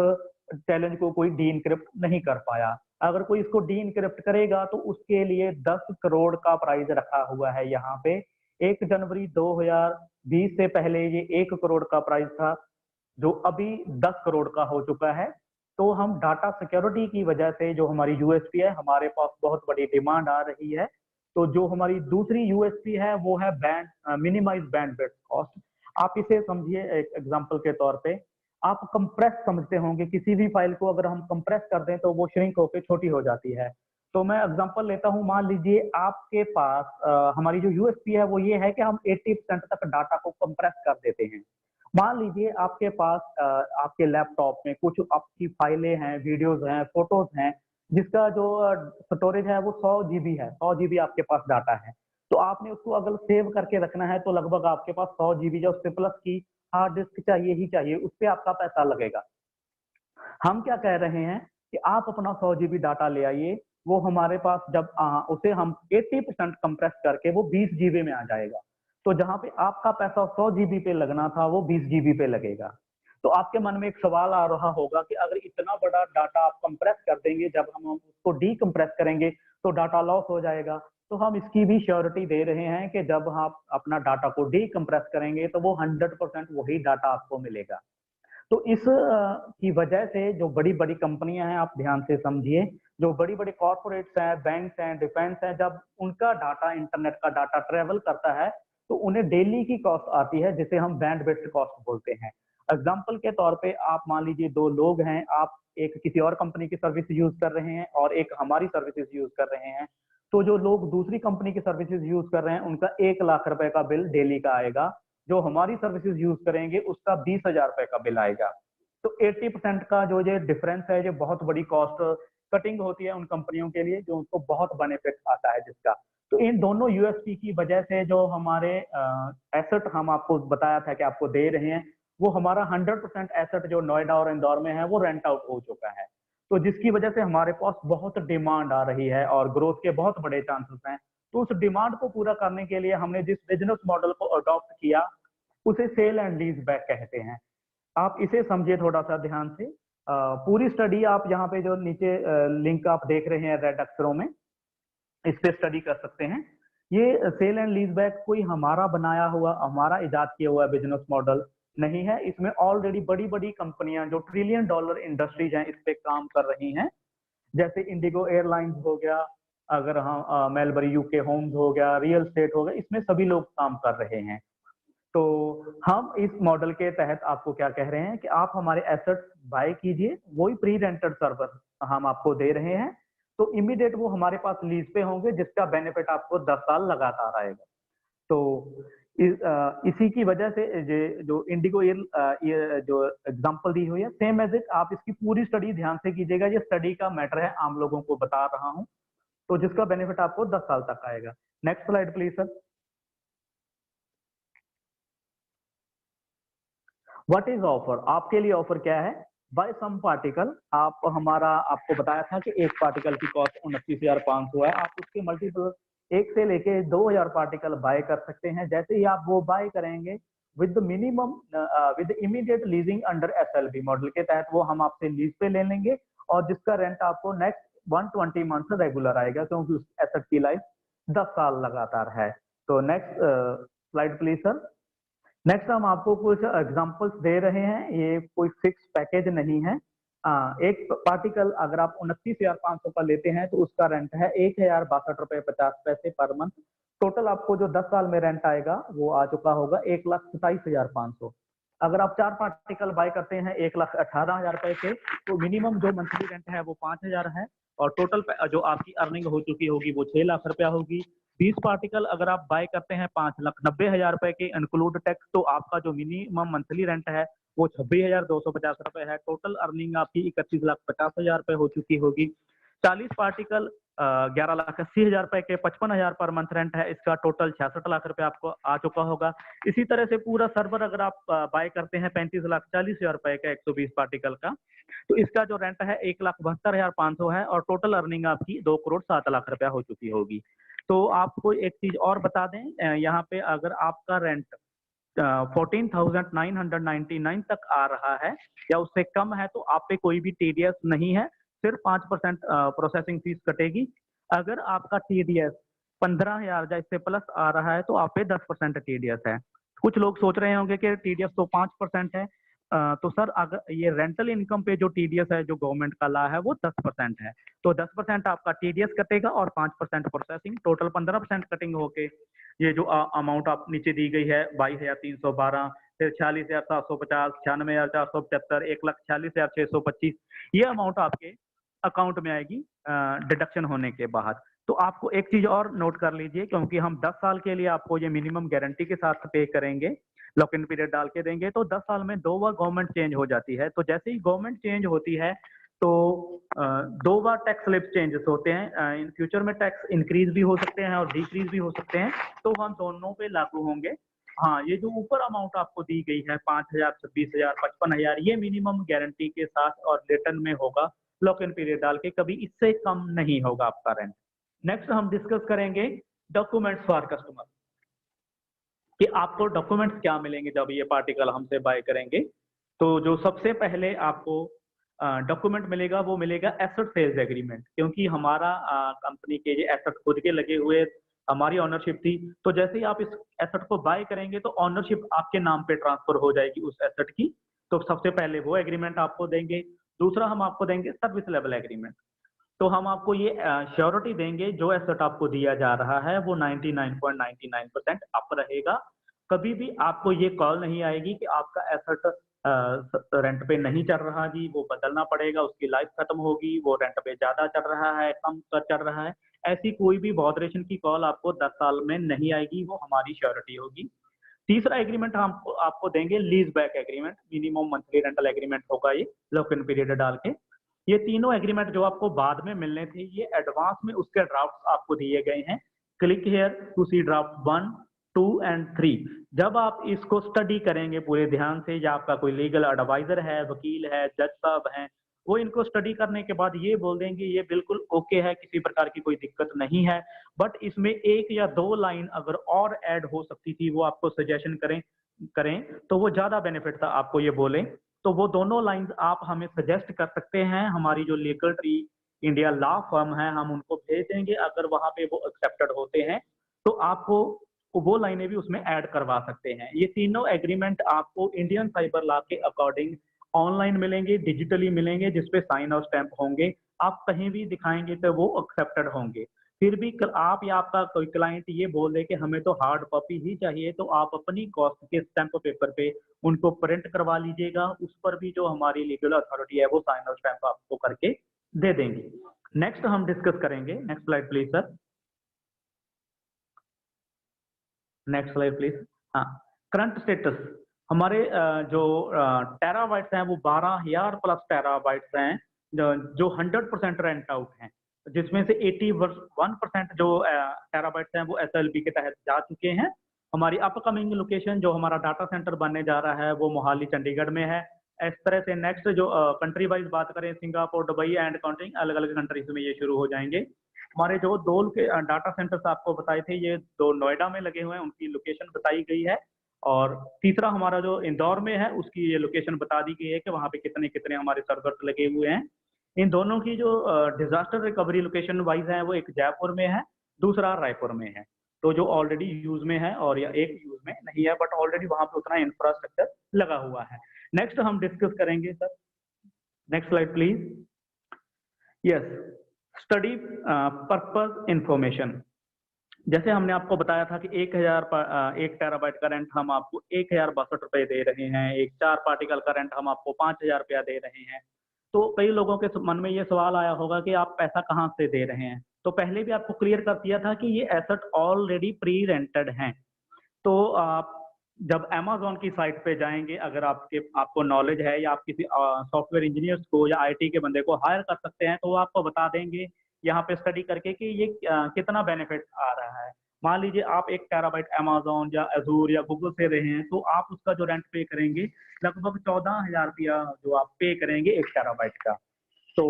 चैलेंज को कोई डी इनक्रिप्ट नहीं कर पाया। अगर कोई इसको डी इनक्रिप्ट करेगा तो उसके लिए 10 करोड़ का प्राइज रखा हुआ है यहाँ पे। 1 जनवरी 2020 से पहले ये 1 करोड़ का प्राइस था, जो अभी 10 करोड़ का हो चुका है। तो हम डाटा सिक्योरिटी की वजह से जो हमारी यूएसपी है, हमारे पास बहुत बड़ी डिमांड आ रही है। तो जो हमारी दूसरी यूएसपी है वो है बैंड मिनिमाइज बैंडविड्थ कॉस्ट। आप इसे समझिए एक एग्जांपल के तौर पे, आप कंप्रेस समझते होंगे, किसी भी फाइल को अगर हम कंप्रेस कर दें तो वो श्रिंक होकर छोटी हो जाती है। तो मैं एग्जांपल लेता हूं, मान लीजिए आपके पास हमारी जो यूएसपी है वो ये है कि हम 80% तक डाटा को कंप्रेस कर देते हैं। मान लीजिए आपके पास आपके लैपटॉप में कुछ आपकी फाइलें हैं, वीडियोज हैं, फोटोज हैं, जिसका जो स्टोरेज है वो 100 जीबी है, 100 जीबी आपके पास डाटा है। तो आपने उसको अगर सेव करके रखना है तो लगभग आपके पास 100 जीबी या उससे प्लस की हार्ड डिस्क चाहिए ही चाहिए, उस पर आपका पैसा लगेगा। हम क्या कह रहे हैं कि आप अपना 100 जीबी डाटा ले आइए, वो हमारे पास जब उसे हम 80% कंप्रेस करके वो 20 जीबी में आ जाएगा। तो जहां पे आपका पैसा 100 जीबी पे लगना था वो 20 जीबी पे लगेगा। तो आपके मन में एक सवाल आ रहा होगा कि अगर इतना बड़ा डाटा आप कंप्रेस कर देंगे, जब हम उसको डीकंप्रेस करेंगे तो डाटा लॉस हो जाएगा। तो हम इसकी भी श्योरिटी दे रहे हैं कि जब आप अपना डाटा को डीकंप्रेस करेंगे तो वो 100% वही डाटा आपको मिलेगा। तो इस की वजह से जो बड़ी-बड़ी कंपनियां हैं, आप ध्यान से समझिए, जो बड़ी-बड़ी कॉर्पोरेट्स हैं, बैंक्स हैं, डिफेंस हैं, जब उनका डाटा, इंटरनेट का डाटा ट्रैवल करता है, तो उन्हें डेली की कॉस्ट आती है, जिसे हम बैंडविड्थ कॉस्ट बोलते हैं। एग्जाम्पल के तौर पे आप मान लीजिए 2 लोग हैं, आप एक किसी और कंपनी की सर्विस यूज कर रहे हैं और एक हमारी सर्विसेज यूज कर रहे हैं। तो जो लोग दूसरी कंपनी की सर्विसेज यूज कर रहे हैं, उनका 1 लाख रुपए का बिल डेली का आएगा। जो हमारी सर्विसेज यूज करेंगे उसका 20,000 रुपए का बिल आएगा। तो 80% का जो ये डिफरेंस है, ये बहुत बड़ी कॉस्ट कटिंग होती है उन कंपनियों के लिए, जो उनको बहुत बेनिफिट आता है जिसका। तो इन दोनों यूएसपी की वजह से जो हमारे एसेट हम आपको बताया था कि आपको दे रहे हैं, वो हमारा 100% एसेट जो नोएडा और इंदौर में है वो रेंट आउट हो चुका है। तो जिसकी वजह से हमारे पास बहुत डिमांड आ रही है और ग्रोथ के बहुत बड़े चांसेस हैं। तो उस डिमांड को पूरा करने के लिए हमने जिस बिजनेस मॉडल को अडॉप्ट किया, उसे सेल एंड लीज बैक कहते हैं। आप इसे समझिए थोड़ा सा ध्यान से। पूरी स्टडी आप यहाँ पे जो नीचे लिंक आप देख रहे हैं रेड अक्षरों में, इस पे स्टडी कर सकते हैं। ये सेल एंड लीज बैक कोई हमारा बनाया हुआ, हमारा इजाद किया हुआ बिजनेस मॉडल नहीं है। इसमें ऑलरेडी बड़ी-बड़ी कंपनियां जो ट्रिलियन डॉलर इंडस्ट्रीज हैं, इस पे काम कर रही हैं। जैसे इंडिगो एयरलाइंस हो गया, अगर हम मेलबरी यूके होम्स हो गया, रियल स्टेट हो गया, इसमें सभी लोग काम कर रहे हैं। तो हम इस मॉडल के तहत आपको क्या कह रहे हैं कि आप हमारे एसेट्स बाय कीजिए, वही प्री रेंटेड सर्वर हम आपको दे रहे हैं। तो इमीडिएट वो हमारे पास लीज पे होंगे, जिसका बेनिफिट आपको 10 साल लगातार आएगा। तो इसी की वजह से ये जो इंडिगो ये जो एग्जांपल दी हुई है, सेम एज इट आप इसकी पूरी स्टडी ध्यान से कीजिएगा। ये स्टडी का मैटर है, आम लोगों को बता रहा हूँ, तो जिसका बेनिफिट आपको 10 साल तक आएगा। Next slide please sir. What is offer? आपके लिए ऑफर क्या है? बाय सम पार्टिकल, आप हमारा आपको बताया था कि एक पार्टिकल की कॉस्ट 29,500 है। आप उसके मल्टीपल 1 से लेके 2,000 पार्टिकल बाय कर सकते हैं। जैसे ही आप वो बाय करेंगे, with minimum with immediate leasing under SLB model के तहत, वो हम आपसे लीज पे ले लेंगे और जिसका रेंट आपको नेक्स्ट 120 मंथ रेगुलर आएगा, क्योंकि उस एसेट की लाइफ 10 साल लगातार है। तो next slide please sir. Next हम आपको कुछ एग्जांपल्स दे रहे हैं। ये कोई फिक्स पैकेज नहीं है। एक पार्टिकल अगर आप 29,500 का लेते हैं तो उसका रेंट है 1,062.50 रुपए पर मंथ। टोटल आपको जो 10 साल में रेंट आएगा वो आ चुका होगा 1,27,500। अगर आप 4 पार्टिकल बाय करते हैं 1,18,000 रुपए के, तो मिनिमम जो मंथली रेंट है वो 5,000 है और टोटल जो आपकी अर्निंग हो चुकी होगी वो 6 लाख रुपया होगी। 20 पार्टिकल अगर आप बाय करते हैं 5,90,000 रुपए के इंक्लूड टैक्स, तो आपका जो मिनिमम मंथली रेंट है वो 26,250 रुपए है। टोटल अर्निंग आपकी 31,50,000 रुपए हो चुकी होगी। 40 पार्टिकल 11,80,000 रुपए के 55,000 पर मंथ रेंट है, इसका टोटल 66 लाख रुपए आपको आ चुका होगा। इसी तरह से पूरा सर्वर अगर आप बाय करते हैं 35,40,000 रुपए का 120 पार्टिकल का, तो इसका जो रेंट है 1,72,500 है और टोटल अर्निंग आपकी 2,07,00,000 रुपया हो चुकी होगी। तो आपको एक चीज और बता दें, यहाँ पे अगर आपका रेंट 14,999 तक आ रहा है या उससे कम है, तो आप पे कोई भी टीडीएस नहीं है, सिर्फ 5% प्रोसेसिंग फीस कटेगी। अगर आपका टीडीएस 15,000 या इससे प्लस आ रहा है तो आप पे 10% टीडीएस है। कुछ लोग सोच रहे होंगे कि टीडीएस तो 5% है। तो सर अगर ये रेंटल इनकम पे जो टीडीएस है, जो गवर्नमेंट का ला है, वो 10% है। तो 10% आपका टीडीएस कटेगा और 5% प्रोसेसिंग, टोटल 15% कटिंग होके ये जो अमाउंट आप नीचे दी गई है 22,312, फिर 46,750, 96,475, 1,46,625, ये अमाउंट आपके अकाउंट में आएगी डिडक्शन होने के बाद। तो आपको एक चीज और नोट कर लीजिए, क्योंकि हम 10 साल के लिए आपको ये मिनिमम गारंटी के साथ पे करेंगे, लॉक इन पीरियड डाल के देंगे, तो 10 साल में 2 बार गवर्नमेंट चेंज हो जाती है। तो जैसे ही गवर्नमेंट चेंज होती है तो 2 बार टैक्स स्लिप चेंजेस होते हैं। इन फ्यूचर में टैक्स इंक्रीज भी हो सकते हैं और डिक्रीज भी हो सकते हैं, तो हम दोनों पे लागू होंगे। हाँ, ये जो ऊपर अमाउंट आपको दी गई है 5,000, 26,000, 55,000, ये मिनिमम गारंटी के साथ और रिटर्न में होगा लॉक इन पीरियड डाल के, कभी इससे कम नहीं होगा आपका रेंट। नेक्स्ट हम डिस्कस करेंगे डॉक्यूमेंट्स फॉर कस्टमर, कि आपको डॉक्यूमेंट्स क्या मिलेंगे जब ये पार्टिकल हमसे बाय करेंगे। तो जो सबसे पहले आपको डॉक्यूमेंट मिलेगा वो मिलेगा एसेट सेल्स एग्रीमेंट, क्योंकि हमारा कंपनी के ये एसेट खुद के लगे हुए, हमारी ऑनरशिप थी, तो जैसे ही आप इस एसेट को बाय करेंगे तो ऑनरशिप आपके नाम पे ट्रांसफर हो जाएगी उस एसेट की। तो सबसे पहले वो एग्रीमेंट आपको देंगे। दूसरा हम आपको देंगे सर्विस लेवल एग्रीमेंट। तो हम आपको ये श्योरिटी देंगे जो एसेट आपको दिया जा रहा है वो 99.99% अप रहेगा। कभी भी आपको ये कॉल नहीं आएगी कि आपका एसेट रेंट पे नहीं चल रहा जी, वो बदलना पड़ेगा, उसकी लाइफ खत्म होगी, वो रेंट पे ज्यादा चल रहा है, कम चल रहा है। ऐसी कोई भी बॉदरेशन की कॉल आपको 10 साल में नहीं आएगी, वो हमारी श्योरिटी होगी। तीसरा एग्रीमेंट हम आपको देंगे lease back agreement, minimum monthly rental agreement होगा ये, लॉक इन पीरियड डाल के। ये तीनों एग्रीमेंट जो आपको बाद में मिलने थे, ये एडवांस में उसके ड्राफ्ट आपको दिए गए हैं। Click here to see draft 1, 2 and 3। जब आप इसको स्टडी करेंगे पूरे ध्यान से, या आपका कोई लीगल एडवाइजर है, वकील है, जज साहब हैं, वो इनको स्टडी करने के बाद ये बोल देंगे ये बिल्कुल ओके है, किसी प्रकार की कोई दिक्कत नहीं है, बट इसमें 1 या 2 लाइन अगर और ऐड हो सकती थी, वो आपको सजेशन करें करें तो वो ज्यादा बेनिफिट था आपको ये बोलें। तो वो दोनों लाइंस आप हमें सजेस्ट कर सकते हैं, हमारी जो legal tree India law firm है, हम उनको भेज देंगे। अगर वहां पे वो एक्सेप्टेड होते हैं तो आपको वो लाइनें भी उसमें ऐड करवा सकते हैं। ये तीनों एग्रीमेंट आपको इंडियन साइबर लॉ के अकॉर्डिंग ऑनलाइन मिलेंगे, डिजिटली मिलेंगे, जिसपे साइन और स्टैंप होंगे। आप कहीं भी दिखाएंगे तो वो एक्सेप्टेड होंगे। फिर भी आप या आपका कोई क्लाइंट ये बोल दे कि हमें तो हार्ड कॉपी ही चाहिए, तो आप अपनी कॉस्ट के स्टैंप पेपर पे उनको प्रिंट करवा लीजिएगा। उस पर भी जो हमारी लीगल अथॉरिटी है वो साइन और स्टैंप आपको करके दे देंगे। नेक्स्ट हम डिस्कस करेंगे, next slide please sir, next slide please. हाँ, करंट स्टेटस हमारे जो टेराबाइट्स हैं वो 12,000 प्लस टेराबाइट्स हैं जो 100% रेंट आउट हैं, जिसमें से 81% जो टेराबाइट्स हैं वो एसएलपी के तहत जा चुके हैं। हमारी अपकमिंग लोकेशन जो हमारा डाटा सेंटर बनने जा रहा है वो मोहाली चंडीगढ़ में है। इस तरह से नेक्स्ट जो कंट्री वाइज बात करें, सिंगापुर, दुबई एंड काउंटिंग, अलग अलग कंट्रीज में ये शुरू हो जाएंगे। हमारे जो दो के डाटा सेंटर्स आपको बताए थे, ये 2 नोएडा में लगे हुए हैं, उनकी लोकेशन बताई गई है। और तीसरा हमारा जो इंदौर में है उसकी ये लोकेशन बता दी गई है कि वहाँ पे कितने कितने हमारे सर्वर्स लगे हुए हैं। इन दोनों की जो डिजास्टर रिकवरी लोकेशन वाइज है वो एक जयपुर में है, दूसरा रायपुर में है। तो जो ऑलरेडी यूज में है और या एक यूज में नहीं है, बट ऑलरेडी वहाँ पे उतना इंफ्रास्ट्रक्चर लगा हुआ है। नेक्स्ट हम डिस्कस करेंगे sir, next slide please. Yes, study purpose information. जैसे हमने आपको बताया था कि 1 टेराबाइट का रेंट हम आपको 1,062 दे रहे हैं, एक 4 पार्टिकल का रेंट हम आपको 5,000 रुपया दे रहे हैं। तो कई लोगों के मन में ये सवाल आया होगा कि आप पैसा कहाँ से दे रहे हैं। तो पहले भी आपको क्लियर कर दिया था कि ये एसेट ऑलरेडी प्री रेंटेड हैं। तो आप जब अमेज़न की साइट पे जाएंगे, अगर आपको नॉलेज है या आप किसी सॉफ्टवेयर इंजीनियर्स को या आईटी के बंदे को हायर कर सकते हैं, तो वो आपको बता देंगे यहाँ पे स्टडी करके कि ये कितना बेनिफिट आ रहा है। मान लीजिए आप 1 टेराबाइट अमेज़न या अजूर या गूगल से रहे हैं, तो आप उसका जो रेंट पे करेंगे लगभग 14,000 रुपया जो आप पे करेंगे 1 टेराबाइट का। तो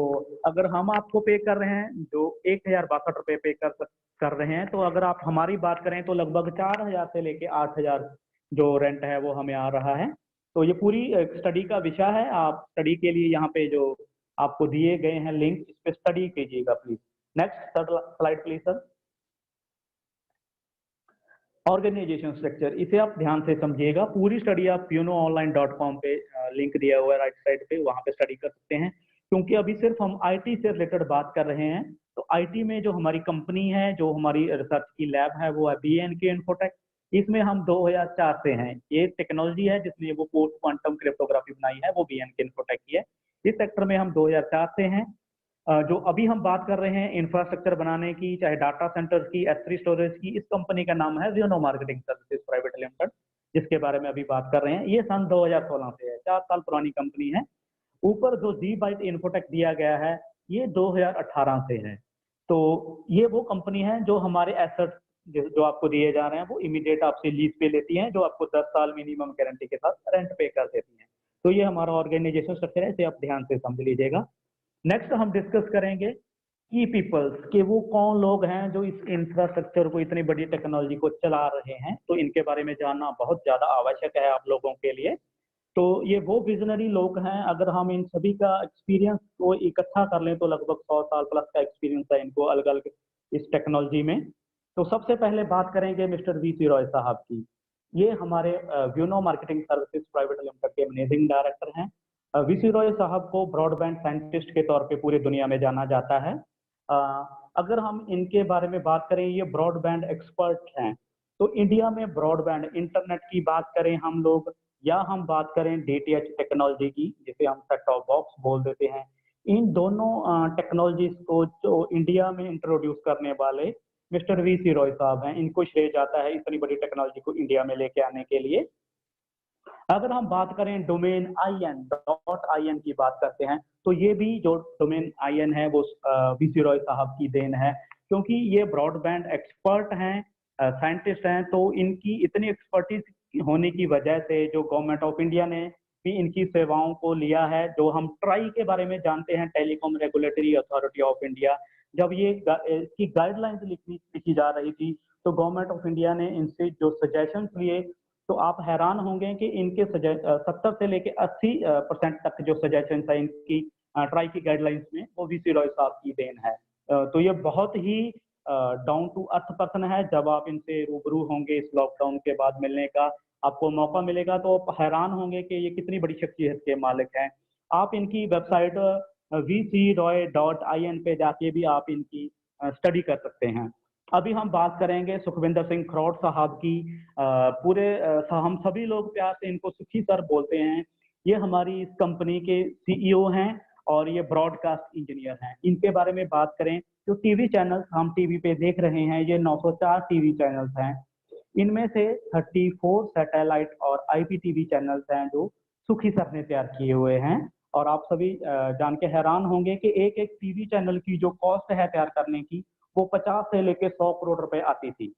अगर हम आपको पे कर रहे हैं जो 1,062 पे कर रहे हैं, तो अगर आप हमारी बात करें तो लगभग 4,000 से लेके 8,000 जो रेंट है वो हमें आ रहा है। तो ये पूरी एक स्टडी का विषय है। आप स्टडी के लिए यहाँ पे जो आपको दिए गए हैं लिंक, इस पे स्टडी कीजिएगा please. Next slide please sir. Organisation structure, इसे आप ध्यान से समझिएगा। पूरी स्टडी आप punoonline.com पे लिंक दिया हुआ है राइट साइड पे, वहां पे स्टडी कर सकते हैं। क्योंकि अभी सिर्फ हम आईटी से रिलेटेड बात कर रहे हैं, तो आईटी में जो हमारी कंपनी है, जो हमारी रिसर्च की लैब है, वो है BNK इन्फोटेक। इसमें हम 2004 से हैं। ये टेक्नोलॉजी है जिसने वो पोस्ट क्वांटम क्रिप्टोग्राफी बनाई है, वो BNK इन्फोटेक की है। इस सेक्टर में हम 2004 से हैं। जो अभी हम बात कर रहे हैं इंफ्रास्ट्रक्चर बनाने की, चाहे डाटा सेंटर की, S3 स्टोरेज की, इस कंपनी का नाम है रियोनो मार्केटिंग सर्विसेज प्राइवेट लिमिटेड, जिसके बारे में अभी बात कर रहे हैं। ये सन 2016 से है, 4 साल पुरानी कंपनी है। ऊपर जो जी बाइट इन्फोटेक दिया गया है, ये 2018 से है। तो ये वो कंपनी है जो हमारे एसेट जो आपको दिए जा रहे हैं वो इमीडिएट आपसे लीज पे लेती हैं, जो आपको 10 साल मिनिमम गारंटी के साथ रेंट पे कर देती हैं। तो ये हमारा ऑर्गेनाइजेशन स्ट्रक्चर है, इसे आप ध्यान से समझ लीजिएगा। नेक्स्ट हम डिस्कस करेंगे की पीपल्स के वो कौन लोग हैं जो इस इंफ्रास्ट्रक्चर को, इतनी बड़ी टेक्नोलॉजी को चला रहे हैं। तो इनके बारे में जानना बहुत ज़्यादा आवश्यक है आप लोगों के लिए। तो ये वो विजनरी लोग हैं, अगर हम इन सभी का एक्सपीरियंस को इकट्ठा कर लें तो लगभग 100 साल प्लस का एक्सपीरियंस है इनको अलग अलग इस टेक्नोलॉजी में। तो सबसे पहले बात करेंगे मिस्टर वी रॉय साहब की। ये हमारे व्यूनो मार्केटिंग सर्विसेज प्राइवेट लिमिटेड के मैनेजिंग डायरेक्टर हैं। वी रॉय साहब को ब्रॉडबैंड साइंटिस्ट के तौर पे पूरी दुनिया में जाना जाता है। अ, अगर हम इनके बारे में बात करें, ये ब्रॉडबैंड एक्सपर्ट हैं। तो इंडिया में ब्रॉडबैंड इंटरनेट की बात करें हम लोग, या हम बात करें डीटीएच टेक्नोलॉजी की, जिसे हम सेट टॉप बॉक्स बोल देते हैं, इन दोनों टेक्नोलॉजीज को जो इंडिया में इंट्रोड्यूस करने वाले मिस्टर वी रॉय साहब हैं, इनको श्रेय जाता है इतनी बड़ी टेक्नोलॉजी को इंडिया में लेके आने के लिए। अगर हम बात करें डोमेन आईएन, डॉट आईएन की बात करते हैं, तो ये भी जो डोमेन आईएन है वो वी रॉय साहब की देन है, क्योंकि ये ब्रॉडबैंड एक्सपर्ट हैं, साइंटिस्ट हैं। तो इनकी इतनी एक्सपर्टीज होने की वजह से जो गवर्नमेंट ऑफ इंडिया ने भी इनकी सेवाओं को लिया है, जो हम ट्राई के बारे में जानते हैं, telecom regulatory authority of India, जब ये इसकी गाइडलाइंस लिखी जा रही थी, तो गवर्नमेंट ऑफ इंडिया ने इनसे जो सजेशंस लिए, तो आप हैरान होंगे कि इनके 70 से लेके 80% तक जो सजेशन है इनकी ट्राई की गाइडलाइंस में, वो वी रॉय साहब की देन है। तो ये बहुत ही डाउन टू अर्थ पर्सन है। जब आप इनसे रूबरू होंगे इस लॉकडाउन के बाद मिलने का आपको मौका मिलेगा, तो आप हैरान होंगे कि ये कितनी बड़ी शख्सियत के मालिक हैं। आप इनकी वेबसाइट vcroy.in पे जाके भी आप इनकी स्टडी कर सकते हैं। अभी हम बात करेंगे सुखविंदर सिंह खरौट साहब की। हम सभी लोग प्यार से इनको सुखी सर बोलते हैं। ये हमारी इस कंपनी के सीईओ हैं और ये ब्रॉडकास्ट इंजीनियर हैं। इनके बारे में बात करें, जो टीवी चैनल्स हम टीवी पे देख रहे हैं, ये 904 टीवी चैनल्स हैं। इनमें से 34 सैटेलाइट और आईपीटीवी चैनल्स हैं जो सुखी सर ने तैयार किए हुए हैं। और आप सभी जान के हैरान होंगे कि एक एक टीवी चैनल की जो कॉस्ट है तैयार करने की, वो 50 से लेके 100 करोड़ रुपए आती थी।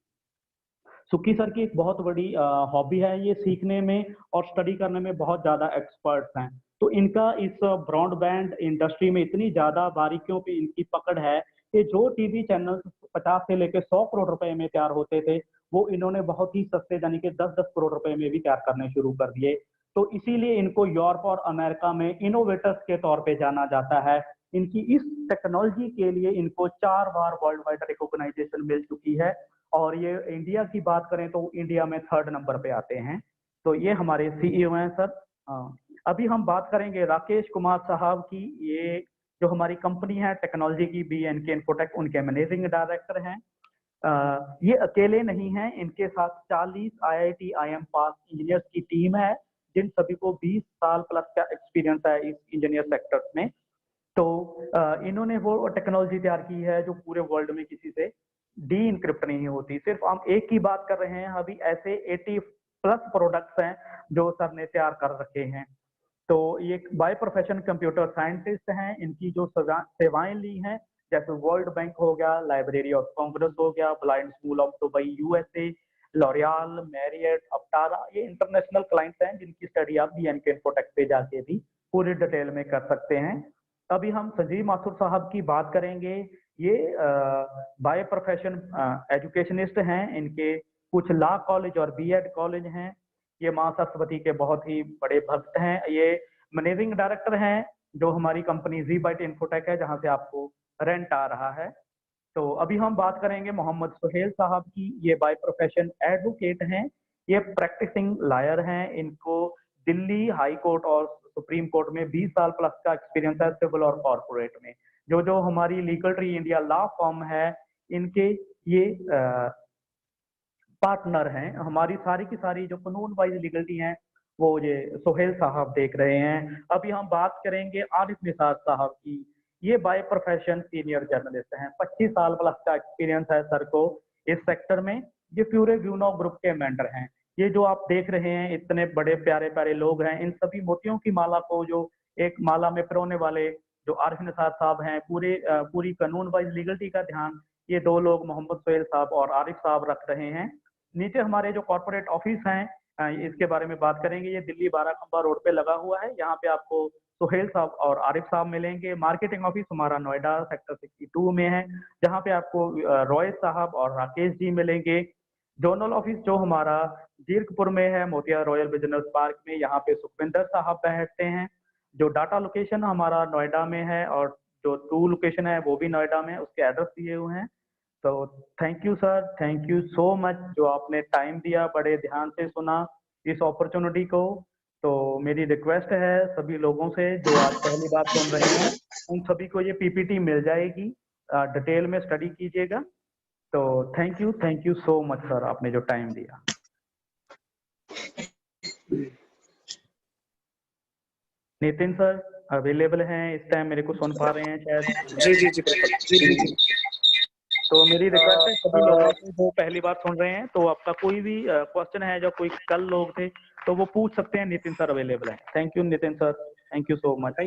सुक्की सर की एक बहुत बड़ी हॉबी है ये सीखने में और स्टडी करने में, बहुत ज्यादा एक्सपर्ट्स हैं। तो इनका इस ब्रॉडबैंड इंडस्ट्री में इतनी ज्यादा बारीकियों पे इनकी पकड़ है कि जो टीवी चैनल 50 से लेकर 100 करोड़ रुपए में तैयार होते थे, वो इन्होंने बहुत ही सस्ते यानी कि 10-10 करोड़ रुपए में भी तैयार करने शुरू कर दिए। तो इसीलिए इनको यूरोप और अमेरिका में इनोवेटर्स के तौर पे जाना जाता है। इनकी इस टेक्नोलॉजी के लिए इनको 4 बार वर्ल्ड वाइड रिकॉग्नाइजेशन मिल चुकी है। और ये इंडिया की बात करें तो इंडिया में 3rd नंबर पे आते हैं। तो ये हमारे सीईओ हैं सर। अभी हम बात करेंगे राकेश कुमार साहब की। ये जो हमारी कंपनी है टेक्नोलॉजी की, BNK इन्फोटेक, उनके मैनेजिंग डायरेक्टर हैं। ये अकेले नहीं हैं, इनके साथ 40 IIT IIM पास इंजीनियर्स की टीम है, जिन सभी को 20 साल प्लस का एक्सपीरियंस है इस इंजीनियर सेक्टर में। तो इन्होंने वो टेक्नोलॉजी तैयार की है जो पूरे वर्ल्ड में किसी से डी इनक्रिप्ट नहीं होती। सिर्फ हम एक की बात कर रहे हैं, अभी ऐसे 80 प्लस प्रोडक्ट्स हैं जो सर ने तैयार कर रखे हैं। तो ये बाय प्रोफेशन कंप्यूटर साइंटिस्ट हैं। इनकी जो सेवाएं ली हैं, जैसे वर्ल्ड बैंक हो गया, लाइब्रेरी ऑफ कांग्रेस हो गया, blind school of Dubai USA, L'Oreal, Marriott, Aptara, ये इंटरनेशनल क्लाइंट्स हैं जिनकी स्टडी आप BNK इन्फोटेक पे जाके भी पूरी डिटेल में कर सकते हैं। अभी हम संजीव माथुर साहब की बात करेंगे। ये बाय प्रोफेशन एजुकेशनिस्ट हैं। इनके कुछ लॉ कॉलेज और BEd कॉलेज हैं। ये माँ सरस्वती के बहुत ही बड़े भक्त हैं। ये मैनेजिंग डायरेक्टर हैं जो हमारी कंपनी जी बाइट इन्फोटेक है, जहां से आपको रेंट आ रहा है। तो अभी हम बात करेंगे मोहम्मद सुहेल साहब की। ये बाय प्रोफेशन एडवोकेट हैं। ये प्रैक्टिसिंग लॉयर हैं। इनको दिल्ली हाई कोर्ट और सुप्रीम कोर्ट में 20 साल प्लस का एक्सपीरियंस है, सिविल और कॉर्पोरेट में। जो जो हमारी legal tree India law form है, इनके ये पार्टनर हैं। हमारी सारी की सारी जो कानून वाइज लीगलिटी हैं, वो ये सुहेल साहब देख रहे हैं। अभी हम बात करेंगे आरिफ निसार साहब की। ये बाय प्रोफेशन सीनियर जर्नलिस्ट हैं। 25 साल प्लस का एक्सपीरियंस है सर को इस सेक्टर में। ये प्यूरे व्यूनो ग्रुप के मेंबर हैं। ये जो आप देख रहे हैं इतने बड़े प्यारे प्यारे लोग हैं, इन सभी मोतियों की माला को जो एक माला में पिरोने वाले जो आरिफ निसार साहब हैं, पूरी कानून वाइज लीगलिटी का ध्यान ये दो लोग मोहम्मद सुहेल साहब और आरिफ साहब रख रहे हैं। नीचे हमारे जो कॉर्पोरेट ऑफिस हैं, इसके बारे में बात करेंगे। ये दिल्ली 12 खंबा रोड पे लगा हुआ है। यहाँ पे आपको सुहेल साहब और आरिफ साहब मिलेंगे। मार्केटिंग ऑफिस हमारा नोएडा सेक्टर 62 में है, जहाँ पे आपको रॉय साहब और राकेश जी मिलेंगे। जोनल ऑफिस जो हमारा जीरकपुर में है, मोतिया रॉयल बिजनेस पार्क में, यहाँ पे सुखविंदर साहब बैठते हैं। जो डाटा लोकेशन हमारा नोएडा में है और जो टू लोकेशन है वो भी नोएडा में है, उसके एड्रेस दिए हुए हैं। तो thank you sir, thank you so much जो आपने टाइम दिया, बड़े ध्यान से सुना इस अपॉर्चुनिटी को। तो मेरी रिक्वेस्ट है सभी लोगों से जो आज पहली बार सुन रहे हैं, उन सभी को ये पीपीटी मिल जाएगी, डिटेल में स्टडी कीजिएगा। तो thank you so much sir, आपने जो टाइम दिया। नितिन सर अवेलेबल हैं इस टाइम, मेरे को सुन पा रहे हैं शायद? जी जी जी बिल्कुल। तो मेरी रिक्वेस्ट है सभी लोगों से जो पहली बार सुन रहे हैं, तो आपका कोई भी क्वेश्चन है, जो कोई कल लोग थे तो वो पूछ सकते हैं, नितिन सर अवेलेबल है। Thank you Nitin sir, thank you so much.